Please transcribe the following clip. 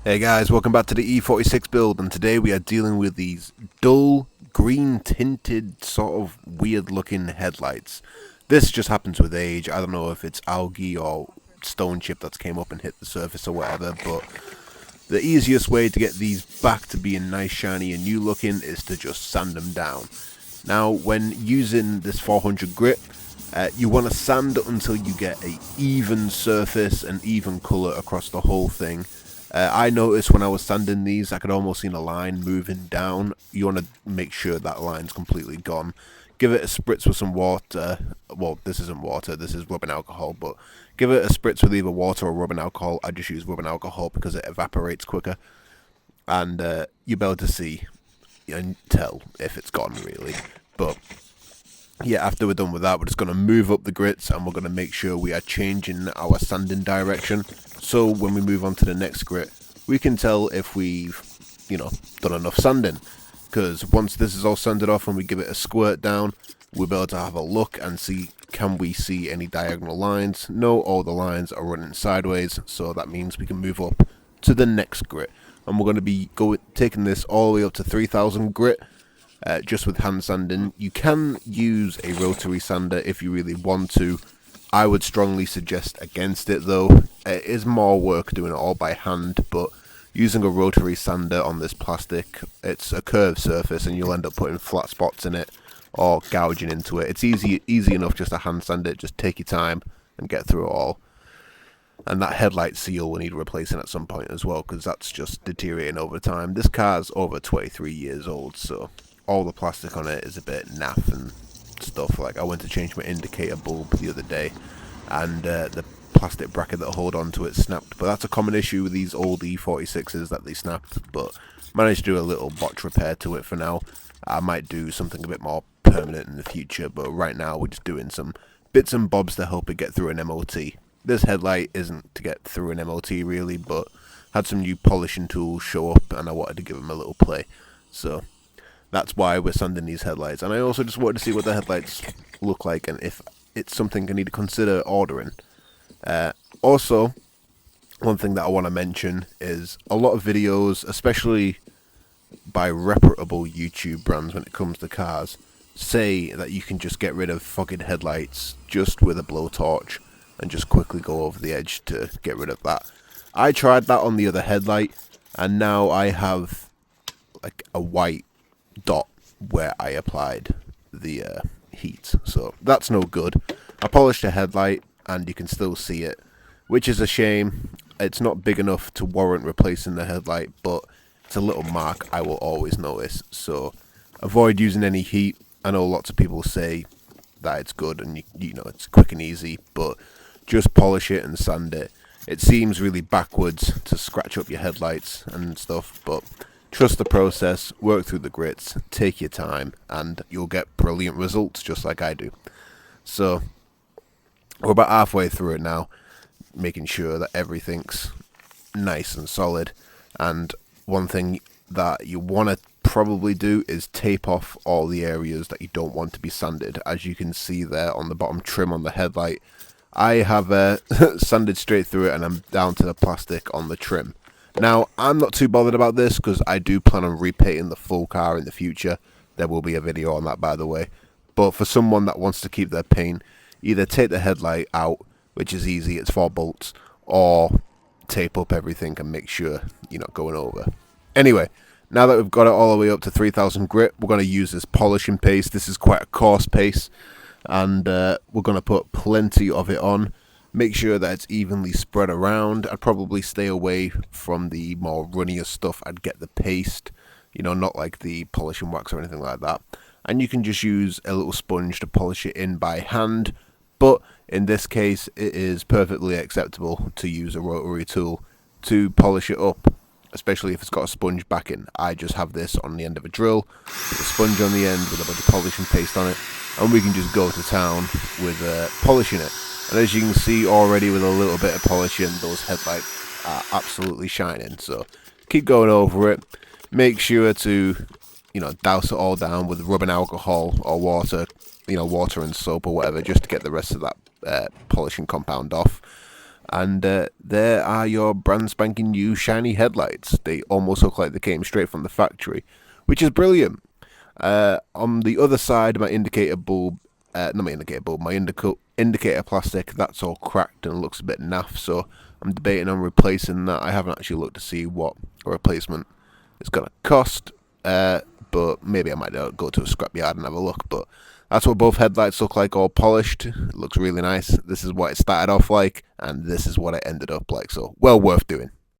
Hey guys, welcome back to the E46 build, and today we are dealing with these dull, green tinted, sort of weird looking headlights. This just happens with age. I don't know if it's algae or stone chip that's came up and hit the surface or whatever, but the easiest way to get these back to being nice, shiny and new looking is to just sand them down. Now, when using this 400 grit, you want to sand until you get a even surface and even colour across the whole thing. I noticed when I was sanding these, I could almost see a line moving down. You want to make sure that line's completely gone. Give it a spritz with some water. Well, this isn't water, this is rubbing alcohol, but give it a spritz with either water or rubbing alcohol. I just use rubbing alcohol because it evaporates quicker. And you'll be able to see and tell if it's gone, really. But yeah, after we're done with that, we're just going to move up the grits and we're going to make sure we are changing our sanding direction. So when we move on to the next grit, we can tell if we've, done enough sanding. Because once this is all sanded off and we give it a squirt down, we'll be able to have a look and see, can we see any diagonal lines? No, all the lines are running sideways, so that means we can move up to the next grit. And we're going to be taking this all the way up to 3000 grit. Just with hand sanding. You can use a rotary sander if you really want to. I would strongly suggest against it though. It is more work doing it all by hand, but using a rotary sander on this plastic, it's a curved surface and you'll end up putting flat spots in it or gouging into it. It's easy enough just to hand sand it. Just take your time and get through it all. And that headlight seal will need replacing at some point as well, because that's just deteriorating over time. This car's over 23 years old, so all the plastic on it is a bit naff and stuff. Like, I went to change my indicator bulb the other day and the plastic bracket that hold on to it snapped. But that's a common issue with these old E46s, that they snap. But managed to do a little botch repair to it for now. I might do something a bit more permanent in the future, but right now we're just doing some bits and bobs to help it get through an MOT. This headlight isn't to get through an MOT really, but had some new polishing tools show up and I wanted to give them a little play. So that's why we're sanding these headlights. And I also just wanted to see what the headlights look like and if it's something I need to consider ordering. Also, one thing that I want to mention is a lot of videos, especially by reputable YouTube brands when it comes to cars, say that you can just get rid of fogged headlights just with a blowtorch and just quickly go over the edge to get rid of that. I tried that on the other headlight and now I have like a white dot where I applied the heat, so that's no good. I polished the headlight and you can still see it, which is a shame. It's not big enough to warrant replacing the headlight, but it's a little mark I will always notice, so avoid using any heat. I know lots of people say that it's good and you know it's quick and easy, but just polish it and sand it. It seems really backwards to scratch up your headlights and stuff, but trust the process, work through the grits, take your time, and you'll get brilliant results just like I do. So, we're about halfway through it now, making sure that everything's nice and solid. And one thing that you want to probably do is tape off all the areas that you don't want to be sanded. As you can see there on the bottom trim on the headlight, I have sanded straight through it and I'm down to the plastic on the trim. Now, I'm not too bothered about this because I do plan on repainting the full car in the future. There will be a video on that, by the way. But for someone that wants to keep their paint, either take the headlight out, which is easy, it's 4 bolts, or tape up everything and make sure you're not going over. Anyway, now that we've got it all the way up to 3000 grit, we're going to use this polishing paste. This is quite a coarse paste, and we're going to put plenty of it on. Make sure that it's evenly spread around. I'd probably stay away from the more runnier stuff. I'd get the paste, not like the polishing wax or anything like that. And you can just use a little sponge to polish it in by hand. But in this case, it is perfectly acceptable to use a rotary tool to polish it up, especially if it's got a sponge backing. I just have this on the end of a drill with a sponge on the end with a bunch of polishing paste on it, and we can just go to town with polishing it. And as you can see already, with a little bit of polishing, those headlights are absolutely shining. So keep going over it. Make sure to, douse it all down with rubbing alcohol or water, water and soap or whatever, just to get the rest of that polishing compound off. And there are your brand spanking new shiny headlights. They almost look like they came straight from the factory, which is brilliant. On the other side, my indicator bulb, not my indicator bulb, my indicator plastic, that's all cracked and looks a bit naff, so I'm debating on replacing that. I haven't actually looked to see what a replacement is going to cost, but maybe I might go to a scrapyard and have a look. But that's what both headlights look like, all polished. It looks really nice. This is what it started off like, and this is what it ended up like, so well worth doing.